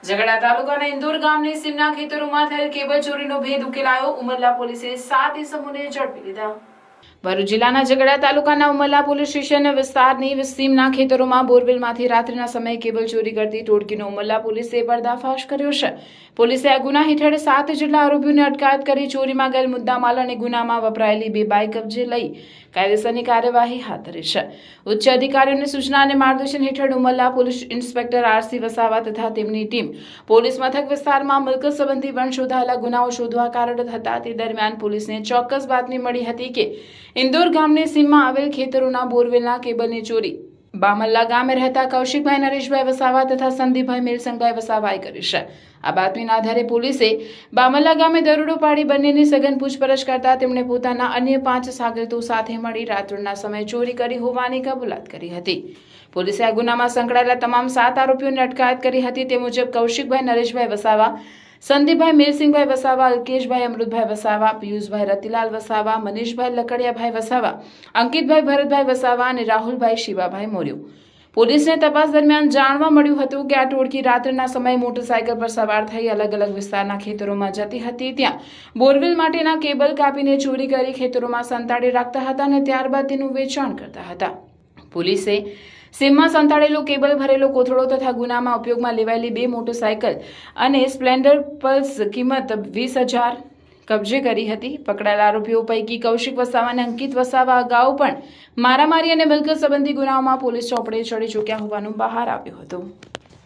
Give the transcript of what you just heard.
ઝઘડા તાલુકાના ઇન્દોર ગામની સીમના ખેતરોમાં થયેલ કેબલ ચોરીનો ભેદ ઉકેલાયો। ઉમરલા પોલીસે 7 ઇસમોને ઝડપી લીધા। ભરૂચ જિલ્લાના ઝઘડા તાલુકાના ઉમરલા પોલીસ સ્ટેશન વિસ્તારની સીમના ખેતરોમાં બોરવેલમાંથી રાત્રિના સમયે કેબલ ચોરી કરતી ટોળકીનો ઉમરલા પોલીસે પર્દાફાશ કર્યો છે। પોલીસે આ ગુના હેઠળ 7 જેટલા આરોપીઓને અટકાયત કરી ચોરીમાં ગયેલ મુદ્દામાલ અને ગુનામાં વપરાયેલી 2 બાઇક કબજે લઈ કાયદેસરની કાર્યવાહી હાથ ધરી છે। ઉચ્ચ અધિકારીઓની સૂચના અને માર્ગદર્શન હેઠળ Umrala police inspector RC Vasava તથા તેમની ટીમ પોલીસ મથક વિસ્તારમાં મિલકત સંબંધી પણ શોધાયેલા ગુનાઓ શોધવા કાર્યરત હતા। તે દરમિયાન પોલીસને ચોક્કસ બાતમી મળી હતી કે ઇન્દોર ગામની સીમમાં આવેલ ખેતરોના બોરવેલના કેબલની ચોરી બામલ્લા ગામે રહેતા કૌશિકભાઈ નરેશભાઈ વસાવા તથા સંદીપભાઈ મેલસંગભાઈ વસાવાએ કરી છે। આ બાતમીના આધારે પોલીસે બામલ્લા ગામે દરોડો પાડી બંનેની સઘન પૂછપરછ કરતા તેમણે પોતાના અન્ય 5 સાગરીતો સાથે મળી રાત્રિના સમયે ચોરી કરી હોવાની કબૂલાત કરી હતી। પોલીસે આ ગુનામાં સંકળાયેલા તમામ 7 આરોપીઓને અટકાયત કરી હતી। તે મુજબ કૌશિકભાઈ નરેશભાઈ વસાવા, સંદીપભાઈ મેલસિંહભાઈ વસાવા, અલ્કેશભાઈ અમૃતભાઈ વસાવા, પિયુષભાઈ રતિલાલ વસાવા, મનીષભાઈ લકડિયાભાઈ વસાવા, અંકિતભાઈ ભરતભાઈ વસાવા અને રાહુલભાઈ શિવાભાઈ મોર્યો। પોલીસને તપાસ દરમિયાન જાણવા મળ્યું હતું કે આ ટોળકી રાત્રિના સમયે મોટરસાયકલ પર સવાર થઈ અલગ અલગ વિસ્તારના ખેતરોમાં જતી હતી। ત્યાં બોરવેલ માટેના કેબલ કાપીને ચોરી કરી ખેતરોમાં સંતાડી રાખતા હતા અને ત્યારબાદ તેનું વેચાણ કરતા હતા। પોલીસે સીમમાં સંતાડેલો કેબલ ભરેલો કોથળો તથા ગુનામાં ઉપયોગમાં લેવાયેલી 2 મોટરસાયકલ અને સ્પ્લેન્ડર પલ્સ કિંમત 20,000 કબજે કરી હતી। પકડાયેલા આરોપીઓ પૈકી કૌશિક વસાવા અને અંકિત વસાવા અગાઉ પણ મારામારી અને મિલકત સંબંધી ગુનાઓમાં પોલીસ ચોપડે ચડી ચૂક્યા હોવાનું બહાર આવ્યું હતું।